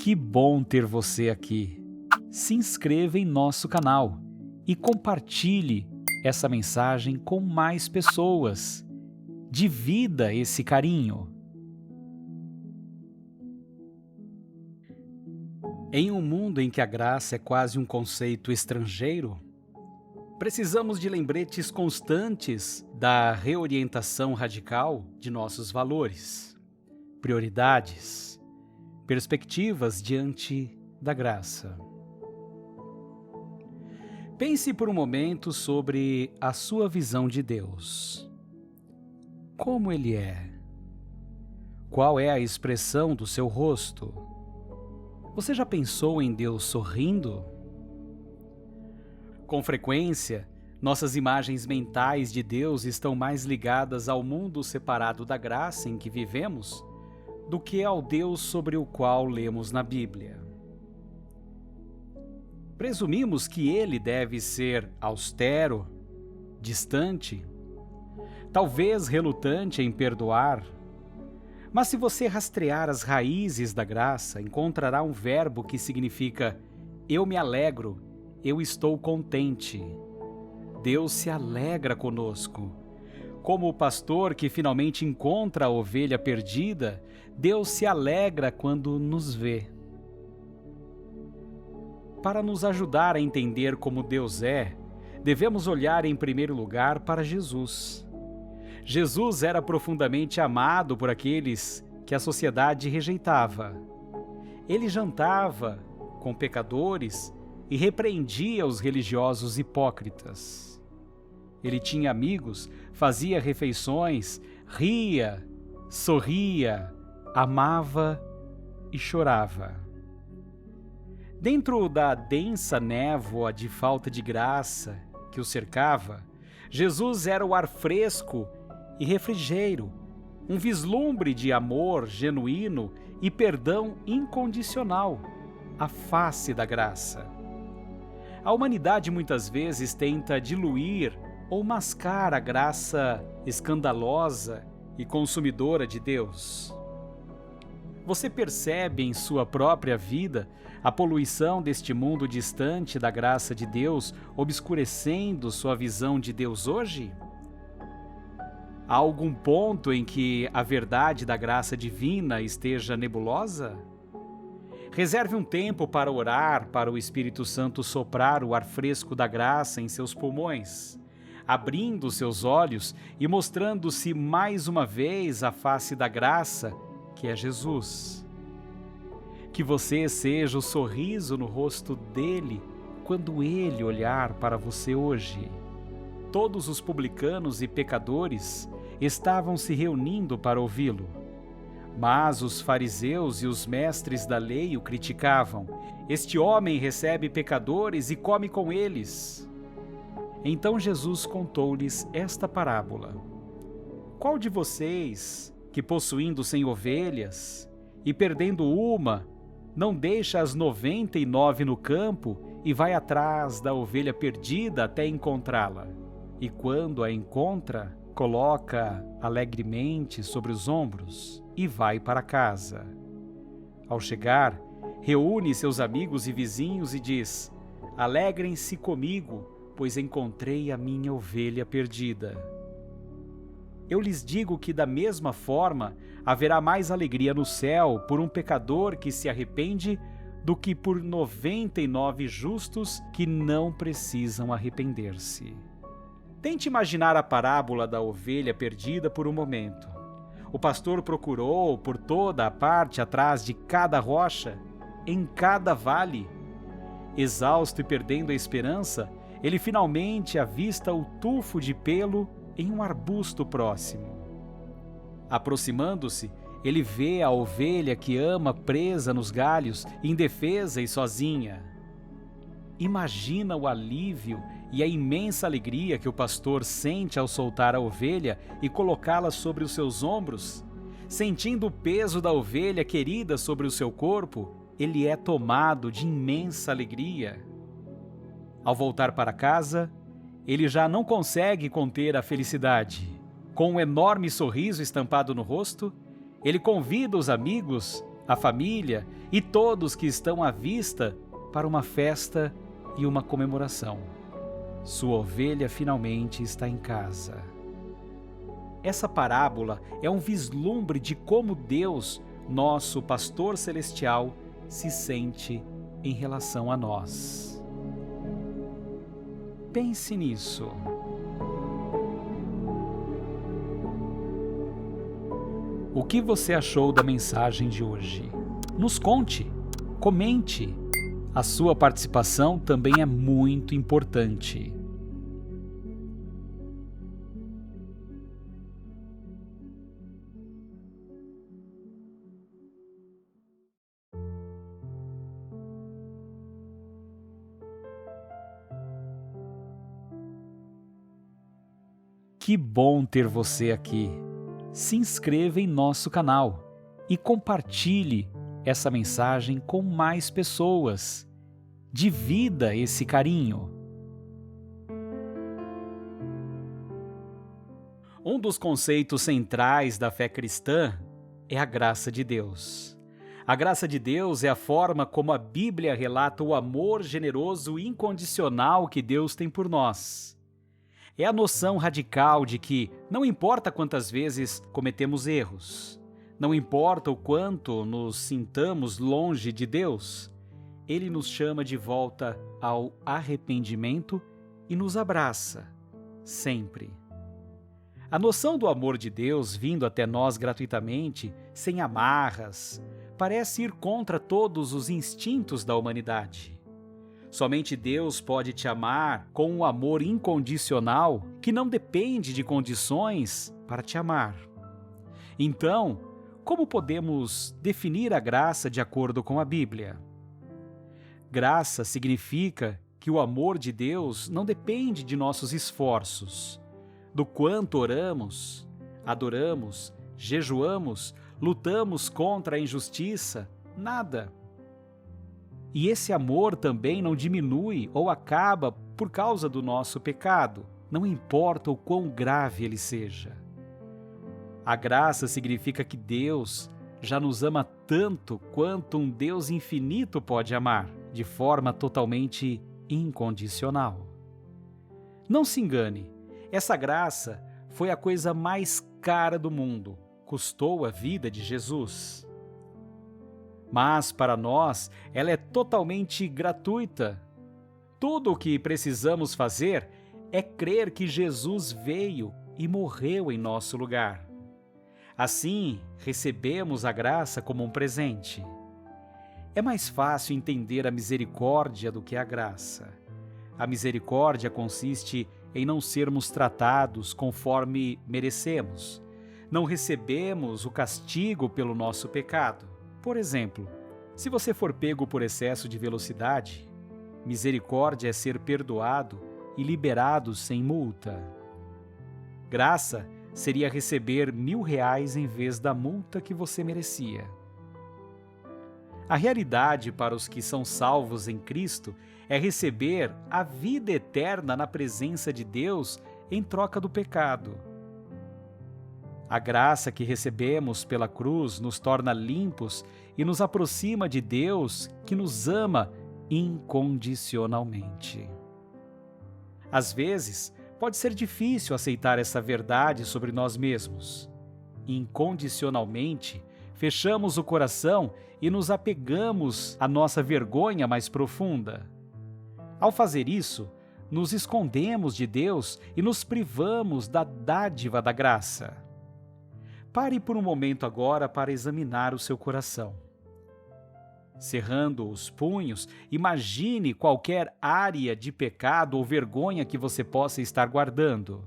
Que bom ter você aqui. Se inscreva em nosso canal e compartilhe essa mensagem com mais pessoas. Divida esse carinho. Em um mundo em que a graça é quase um conceito estrangeiro, precisamos de lembretes constantes da reorientação radical de nossos valores, prioridades, perspectivas diante da graça. Pense por um momento sobre a sua visão de Deus. Como Ele é? Qual é a expressão do seu rosto? Você já pensou em Deus sorrindo? Com frequência, nossas imagens mentais de Deus estão mais ligadas ao mundo separado da graça em que vivemos do que ao Deus sobre o qual lemos na Bíblia. Presumimos que Ele deve ser austero, distante, talvez relutante em perdoar. Mas se você rastrear as raízes da graça, encontrará um verbo que significa eu me alegro, eu estou contente. Deus se alegra conosco. Como o pastor que finalmente encontra a ovelha perdida, Deus se alegra quando nos vê. Para nos ajudar a entender como Deus é, devemos olhar em primeiro lugar para Jesus. Jesus era profundamente amado por aqueles que a sociedade rejeitava. Ele jantava com pecadores e repreendia os religiosos hipócritas. Ele tinha amigos, fazia refeições, ria, sorria, amava e chorava. Dentro da densa névoa de falta de graça que o cercava, Jesus era o ar fresco e refrigério, um vislumbre de amor genuíno e perdão incondicional, a face da graça. A humanidade muitas vezes tenta diluir ou mascar a graça escandalosa e consumidora de Deus. Você percebe em sua própria vida a poluição deste mundo distante da graça de Deus, obscurecendo sua visão de Deus hoje? Há algum ponto em que a verdade da graça divina esteja nebulosa? Reserve um tempo para orar, para o Espírito Santo soprar o ar fresco da graça em seus pulmões, abrindo seus olhos e mostrando-se mais uma vez a face da graça, que é Jesus. Que você seja o sorriso no rosto dele quando ele olhar para você hoje. Todos os publicanos e pecadores estavam se reunindo para ouvi-lo. Mas os fariseus e os mestres da lei o criticavam. Este homem recebe pecadores e come com eles. Então Jesus contou-lhes esta parábola. Qual de vocês, que possuindo 100 ovelhas e perdendo uma, não deixa as 99 no campo e vai atrás da ovelha perdida até encontrá-la? E quando a encontra, coloca alegremente sobre os ombros e vai para casa. Ao chegar, reúne seus amigos e vizinhos e diz: alegrem-se comigo, pois encontrei a minha ovelha perdida. Eu lhes digo que da mesma forma haverá mais alegria no céu por um pecador que se arrepende do que por 99 justos que não precisam arrepender-se. Tente imaginar a parábola da ovelha perdida por um momento. O pastor procurou por toda a parte atrás de cada rocha, em cada vale. Exausto e perdendo a esperança, ele finalmente avista o tufo de pelo em um arbusto próximo. Aproximando-se, ele vê a ovelha que ama presa nos galhos, indefesa e sozinha. Imagina o alívio e a imensa alegria que o pastor sente ao soltar a ovelha e colocá-la sobre os seus ombros. Sentindo o peso da ovelha querida sobre o seu corpo, ele é tomado de imensa alegria. Ao voltar para casa, ele já não consegue conter a felicidade. Com um enorme sorriso estampado no rosto, ele convida os amigos a família e todos que estão à vista para uma festa e uma comemoração. Sua ovelha finalmente está em casa. Essa parábola é um vislumbre de como Deus, nosso pastor celestial, se sente em relação a nós. Pense nisso. O que você achou da mensagem de hoje? Nos conte, comente. A sua participação também é muito importante. Que bom ter você aqui. Se inscreva em nosso canal e compartilhe essa mensagem com mais pessoas. Divida esse carinho. Um dos conceitos centrais da fé cristã é a graça de Deus. A graça de Deus é a forma como a Bíblia relata o amor generoso e incondicional que Deus tem por nós. É a noção radical de que não importa quantas vezes cometemos erros, não importa o quanto nos sintamos longe de Deus, Ele nos chama de volta ao arrependimento e nos abraça, sempre. A noção do amor de Deus vindo até nós gratuitamente, sem amarras, parece ir contra todos os instintos da humanidade. Somente Deus pode te amar com um amor incondicional que não depende de condições para te amar. Então, como podemos definir a graça de acordo com a Bíblia? Graça significa que o amor de Deus não depende de nossos esforços, do quanto oramos, adoramos, jejuamos, lutamos contra a injustiça, nada. E esse amor também não diminui ou acaba por causa do nosso pecado, não importa o quão grave ele seja. A graça significa que Deus já nos ama tanto quanto um Deus infinito pode amar, de forma totalmente incondicional. Não se engane, essa graça foi a coisa mais cara do mundo, custou a vida de Jesus. Mas, para nós, ela é totalmente gratuita. Tudo o que precisamos fazer é crer que Jesus veio e morreu em nosso lugar. Assim, recebemos a graça como um presente. É mais fácil entender a misericórdia do que a graça. A misericórdia consiste em não sermos tratados conforme merecemos. Não recebemos o castigo pelo nosso pecado. Por exemplo, se você for pego por excesso de velocidade, misericórdia é ser perdoado e liberado sem multa. Graça seria receber R$1.000 em vez da multa que você merecia. A realidade para os que são salvos em Cristo é receber a vida eterna na presença de Deus em troca do pecado. A graça que recebemos pela cruz nos torna limpos e nos aproxima de Deus, que nos ama incondicionalmente. Às vezes, pode ser difícil aceitar essa verdade sobre nós mesmos. Incondicionalmente, fechamos o coração e nos apegamos à nossa vergonha mais profunda. Ao fazer isso, nos escondemos de Deus e nos privamos da dádiva da graça. Pare por um momento agora para examinar o seu coração. Cerrando os punhos, imagine qualquer área de pecado ou vergonha que você possa estar guardando.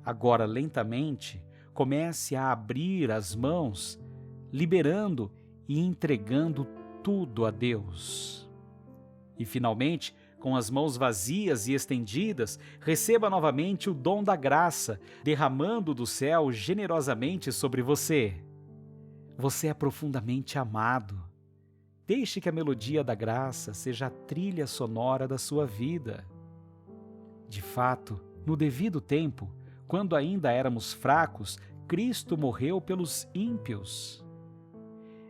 Agora, lentamente, comece a abrir as mãos, liberando e entregando tudo a Deus. E, finalmente, com as mãos vazias e estendidas, receba novamente o dom da graça, derramando do céu generosamente sobre você. Você é profundamente amado. Deixe que a melodia da graça seja a trilha sonora da sua vida. De fato, no devido tempo, quando ainda éramos fracos, Cristo morreu pelos ímpios.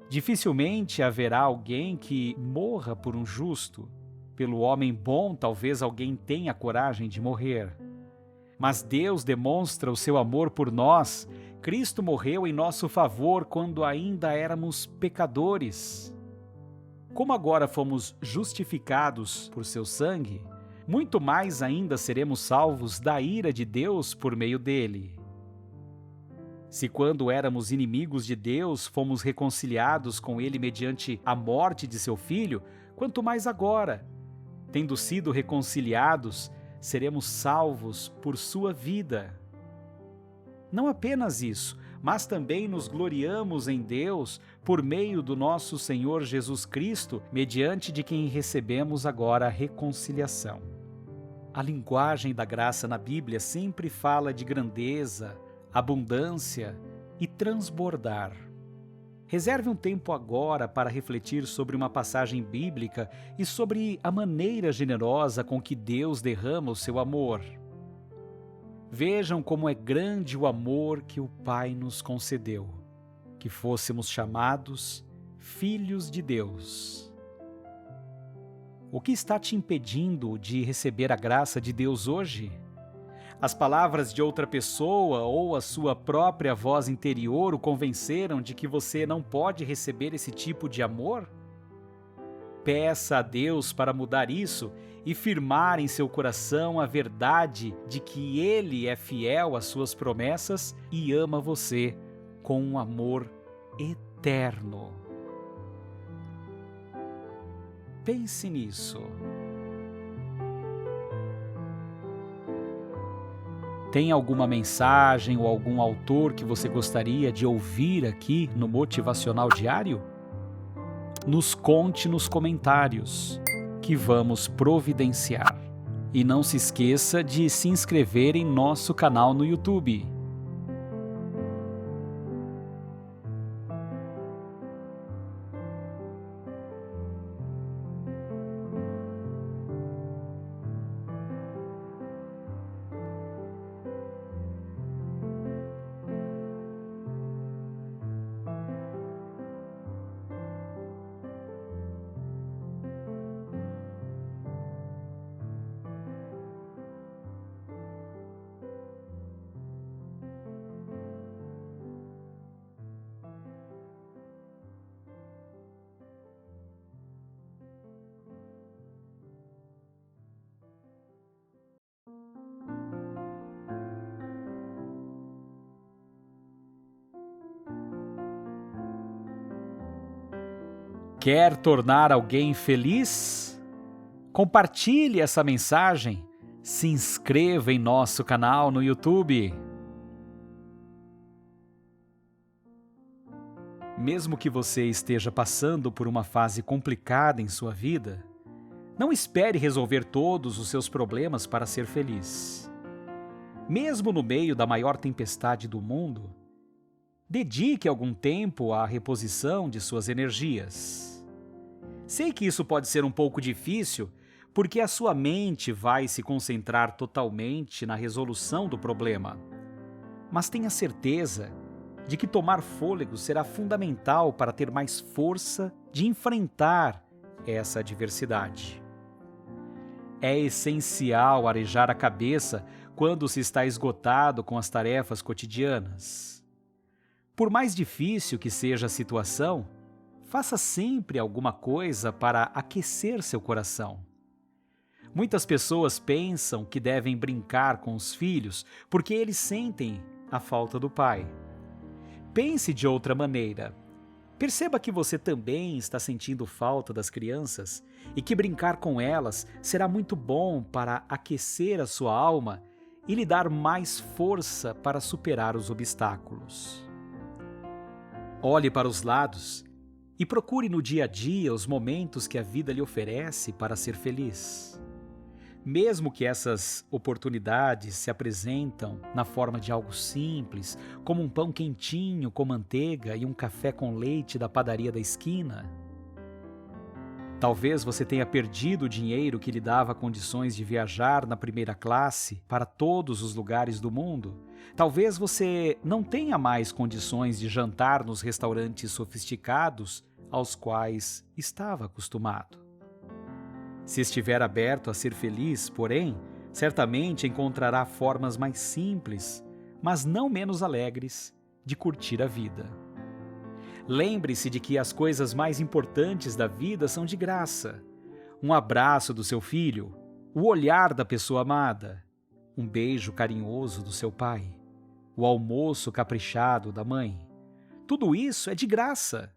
Dificilmente haverá alguém que morra por um justo. Pelo homem bom, talvez alguém tenha coragem de morrer. Mas Deus demonstra o seu amor por nós. Cristo morreu em nosso favor quando ainda éramos pecadores. Como agora fomos justificados por seu sangue, muito mais ainda seremos salvos da ira de Deus por meio dele. Se quando éramos inimigos de Deus, fomos reconciliados com ele mediante a morte de seu Filho, quanto mais agora, tendo sido reconciliados, seremos salvos por sua vida. Não apenas isso, mas também nos gloriamos em Deus por meio do nosso Senhor Jesus Cristo, mediante de quem recebemos agora a reconciliação. A linguagem da graça na Bíblia sempre fala de grandeza, abundância e transbordar. Reserve um tempo agora para refletir sobre uma passagem bíblica e sobre a maneira generosa com que Deus derrama o seu amor. Vejam como é grande o amor que o Pai nos concedeu, que fôssemos chamados filhos de Deus. O que está te impedindo de receber a graça de Deus hoje? As palavras de outra pessoa ou a sua própria voz interior o convenceram de que você não pode receber esse tipo de amor? Peça a Deus para mudar isso e firmar em seu coração a verdade de que Ele é fiel às suas promessas e ama você com um amor eterno. Pense nisso. Tem alguma mensagem ou algum autor que você gostaria de ouvir aqui no Motivacional Diário? Nos conte nos comentários, que vamos providenciar. E não se esqueça de se inscrever em nosso canal no YouTube. Quer tornar alguém feliz? Compartilhe essa mensagem, se inscreva em nosso canal no YouTube. Mesmo que você esteja passando por uma fase complicada em sua vida, não espere resolver todos os seus problemas para ser feliz. Mesmo no meio da maior tempestade do mundo, dedique algum tempo à reposição de suas energias. Sei que isso pode ser um pouco difícil, porque a sua mente vai se concentrar totalmente na resolução do problema. Mas tenha certeza de que tomar fôlego será fundamental para ter mais força de enfrentar essa adversidade. É essencial arejar a cabeça quando se está esgotado com as tarefas cotidianas. Por mais difícil que seja a situação, faça sempre alguma coisa para aquecer seu coração. Muitas pessoas pensam que devem brincar com os filhos porque eles sentem a falta do pai. Pense de outra maneira. Perceba que você também está sentindo falta das crianças e que brincar com elas será muito bom para aquecer a sua alma e lhe dar mais força para superar os obstáculos. Olhe para os lados e procure no dia a dia os momentos que a vida lhe oferece para ser feliz. Mesmo que essas oportunidades se apresentam na forma de algo simples, como um pão quentinho com manteiga e um café com leite da padaria da esquina. Talvez você tenha perdido o dinheiro que lhe dava condições de viajar na primeira classe para todos os lugares do mundo, Talvez você não tenha mais condições de jantar nos restaurantes sofisticados aos quais estava acostumado. Se estiver aberto a ser feliz, porém, certamente encontrará formas mais simples, mas não menos alegres, de curtir a vida. Lembre-se de que as coisas mais importantes da vida são de graça. Um abraço do seu filho, o olhar da pessoa amada, um beijo carinhoso do seu pai, o almoço caprichado da mãe. Tudo isso é de graça.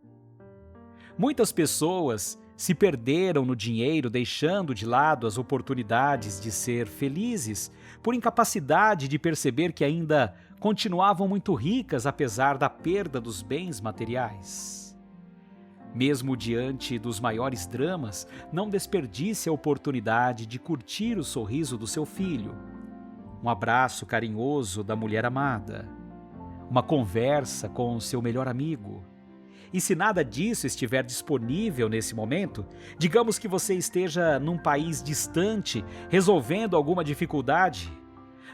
Muitas pessoas se perderam no dinheiro, deixando de lado as oportunidades de ser felizes, por incapacidade de perceber que ainda continuavam muito ricas apesar da perda dos bens materiais. Mesmo diante dos maiores dramas, não desperdice a oportunidade de curtir o sorriso do seu filho, um abraço carinhoso da mulher amada, uma conversa com o seu melhor amigo. E se nada disso estiver disponível nesse momento, digamos que você esteja num país distante, resolvendo alguma dificuldade,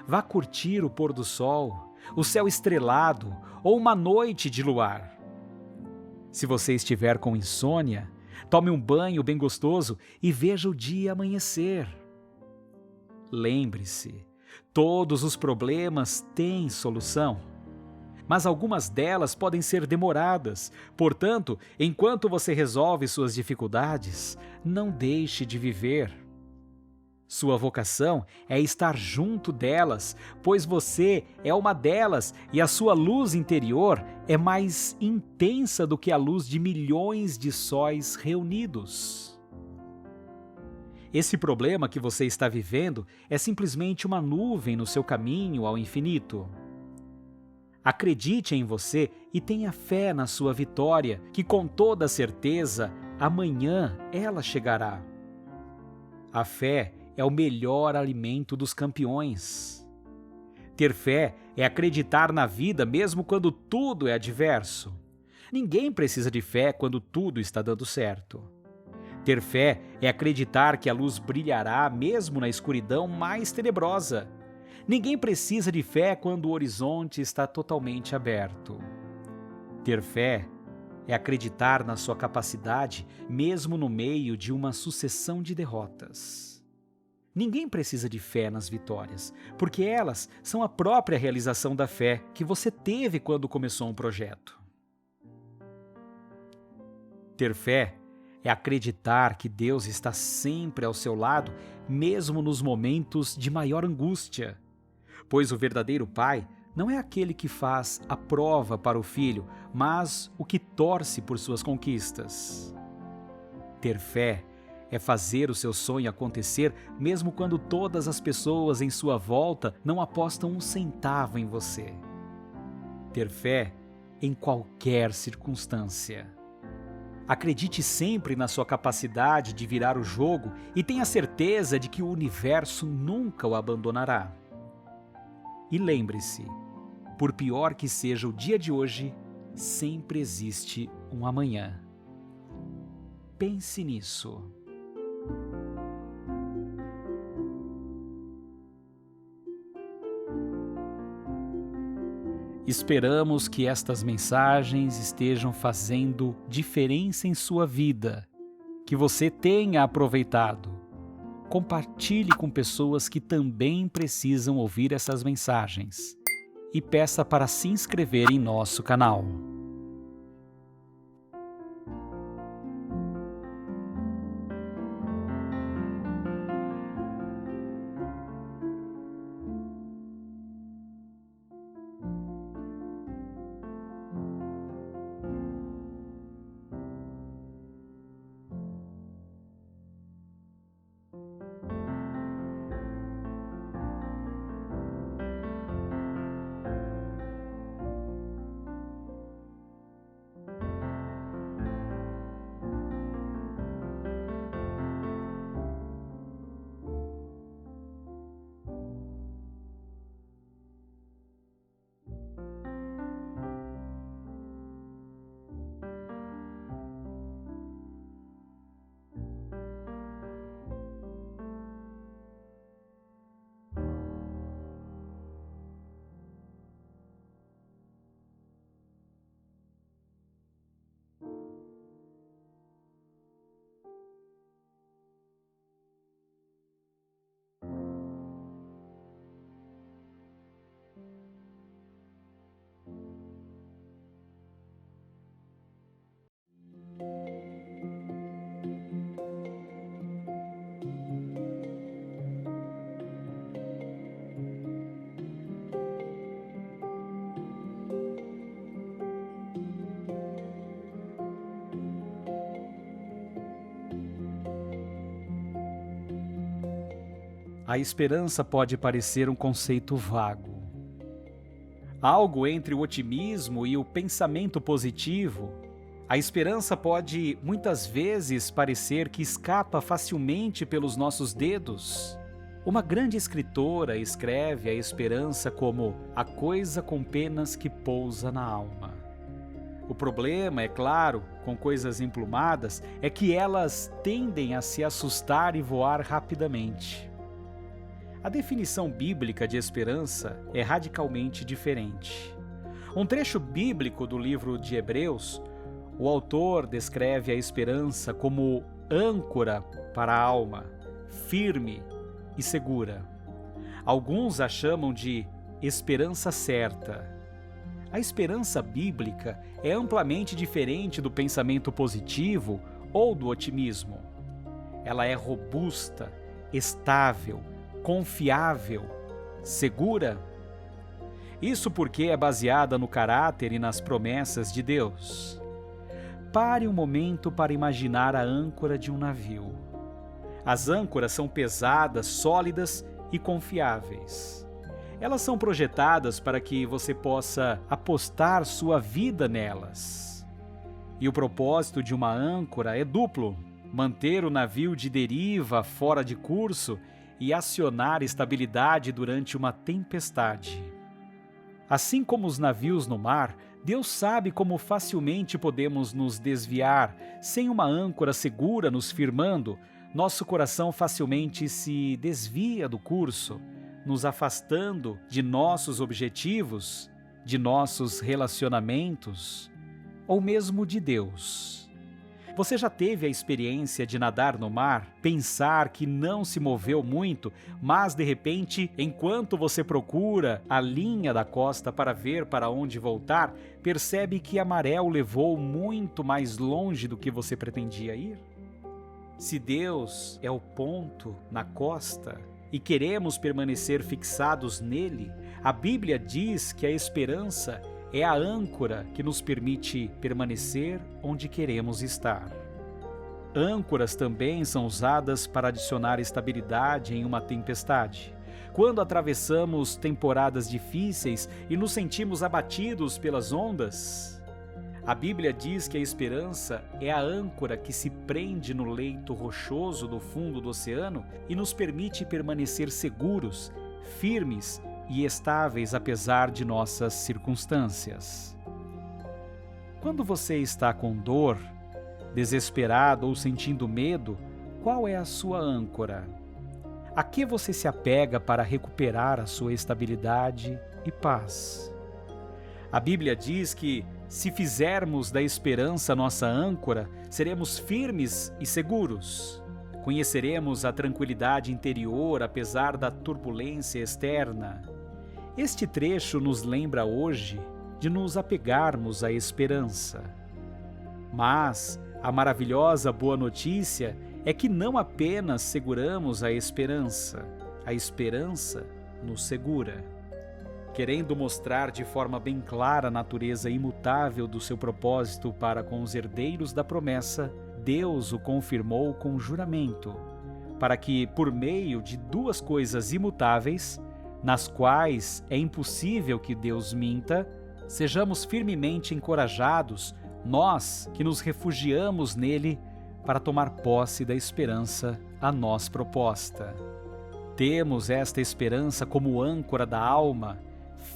vá curtir o pôr do sol, o céu estrelado ou uma noite de luar. Se você estiver com insônia, tome um banho bem gostoso e veja o dia amanhecer. Lembre-se, todos os problemas têm solução, mas algumas delas podem ser demoradas. Portanto, enquanto você resolve suas dificuldades, não deixe de viver. Sua vocação é estar junto delas, pois você é uma delas e a sua luz interior é mais intensa do que a luz de milhões de sóis reunidos. Esse problema que você está vivendo é simplesmente uma nuvem no seu caminho ao infinito. Acredite em você e tenha fé na sua vitória, que com toda certeza amanhã ela chegará. A fé é o melhor alimento dos campeões. Ter fé é acreditar na vida mesmo quando tudo é adverso. Ninguém precisa de fé quando tudo está dando certo. Ter fé é acreditar que a luz brilhará mesmo na escuridão mais tenebrosa. Ninguém precisa de fé quando o horizonte está totalmente aberto. Ter fé é acreditar na sua capacidade mesmo no meio de uma sucessão de derrotas. Ninguém precisa de fé nas vitórias, porque elas são a própria realização da fé que você teve quando começou um projeto. Ter fé é acreditar que Deus está sempre ao seu lado, mesmo nos momentos de maior angústia. Pois o verdadeiro pai não é aquele que faz a prova para o filho, mas o que torce por suas conquistas. Ter fé é fazer o seu sonho acontecer, mesmo quando todas as pessoas em sua volta não apostam um centavo em você. Ter fé em qualquer circunstância. Acredite sempre na sua capacidade de virar o jogo e tenha certeza de que o universo nunca o abandonará. E lembre-se, por pior que seja o dia de hoje, sempre existe um amanhã. Pense nisso. Esperamos que estas mensagens estejam fazendo diferença em sua vida, que você tenha aproveitado. Compartilhe com pessoas que também precisam ouvir essas mensagens e peça para se inscrever em nosso canal. a esperança pode parecer um conceito vago. Algo entre o otimismo e o pensamento positivo, a esperança pode muitas vezes parecer que escapa facilmente pelos nossos dedos. Uma grande escritora escreve a esperança como a coisa com penas que pousa na alma. O problema, é claro, com coisas emplumadas, é que elas tendem a se assustar e voar rapidamente. A definição bíblica de esperança é radicalmente diferente. Um trecho bíblico do livro de Hebreus, o autor descreve a esperança como âncora para a alma, firme e segura. Alguns a chamam de esperança certa. A esperança bíblica é amplamente diferente do pensamento positivo ou do otimismo. Ela é robusta, estável, confiável, segura. Isso porque é baseada no caráter e nas promessas de Deus. Pare um momento para imaginar a âncora de um navio. As âncoras são pesadas, sólidas e confiáveis. Elas são projetadas para que você possa apostar sua vida nelas. E o propósito de uma âncora é duplo: manter o navio de deriva fora de curso e acionar estabilidade durante uma tempestade. Assim como os navios no mar, Deus sabe como facilmente podemos nos desviar. Sem uma âncora segura nos firmando, nosso coração facilmente se desvia do curso, nos afastando de nossos objetivos, de nossos relacionamentos, ou mesmo de Deus. Você já teve a experiência de nadar no mar, pensar que não se moveu muito, mas de repente, enquanto você procura a linha da costa para ver para onde voltar, percebe que a maré o levou muito mais longe do que você pretendia ir? Se Deus é o ponto na costa e queremos permanecer fixados nele, a Bíblia diz que a esperança é a âncora que nos permite permanecer onde queremos estar. Âncoras também são usadas para adicionar estabilidade em uma tempestade. Quando atravessamos temporadas difíceis e nos sentimos abatidos pelas ondas, a Bíblia diz que a esperança é a âncora que se prende no leito rochoso do fundo do oceano e nos permite permanecer seguros, firmes e estáveis apesar de nossas circunstâncias. Quando você está com dor, desesperado ou sentindo medo, qual é a sua âncora? A que você se apega para recuperar a sua estabilidade e paz? A Bíblia diz que, se fizermos da esperança nossa âncora, seremos firmes e seguros. Conheceremos a tranquilidade interior apesar da turbulência externa. Este trecho nos lembra hoje de nos apegarmos à esperança. Mas a maravilhosa boa notícia é que não apenas seguramos a esperança nos segura. Querendo mostrar de forma bem clara a natureza imutável do seu propósito para com os herdeiros da promessa, Deus o confirmou com juramento, para que, por meio de duas coisas imutáveis, nas quais é impossível que Deus minta, sejamos firmemente encorajados, nós que nos refugiamos nele, para tomar posse da esperança a nós proposta. Temos esta esperança como âncora da alma,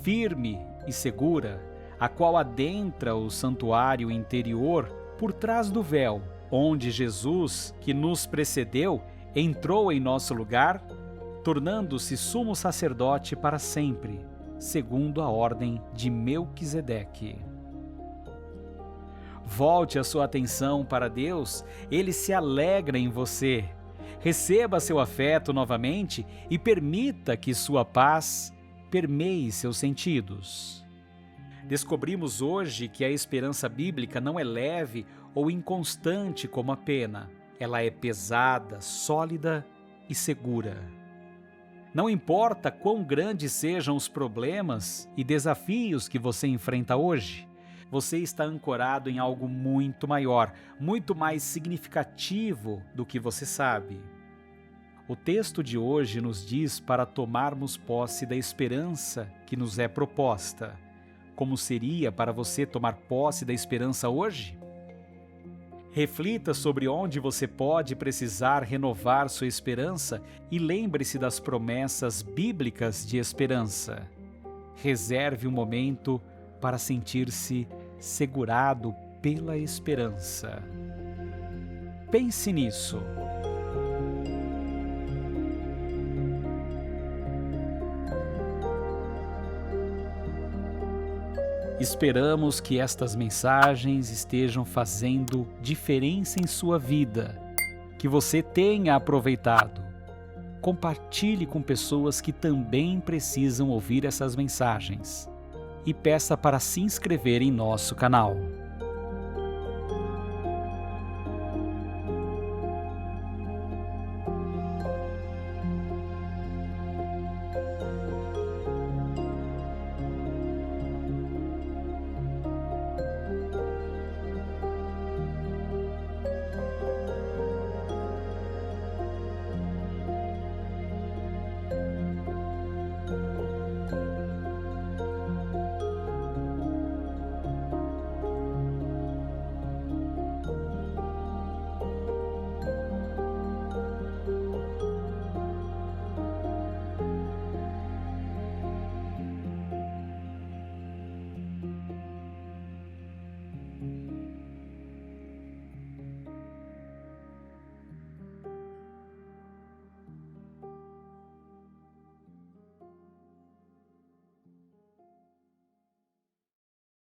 firme e segura, a qual adentra o santuário interior por trás do véu, onde Jesus, que nos precedeu, entrou em nosso lugar, tornando-se sumo sacerdote para sempre, segundo a ordem de Melquisedeque. Volte a sua atenção para Deus, Ele se alegra em você. Receba seu afeto novamente e permita que sua paz permeie seus sentidos. Descobrimos hoje que a esperança bíblica não é leve ou inconstante como a pena. Ela é pesada, sólida e segura. Não importa quão grandes sejam os problemas e desafios que você enfrenta hoje, você está ancorado em algo muito maior, muito mais significativo do que você sabe. O texto de hoje nos diz para tomarmos posse da esperança que nos é proposta. Como seria para você tomar posse da esperança hoje? Reflita sobre onde você pode precisar renovar sua esperança e lembre-se das promessas bíblicas de esperança. Reserve um momento para sentir-se segurado pela esperança. Pense nisso. Esperamos que estas mensagens estejam fazendo diferença em sua vida, que você tenha aproveitado. Compartilhe com pessoas que também precisam ouvir essas mensagens e peça para se inscrever em nosso canal.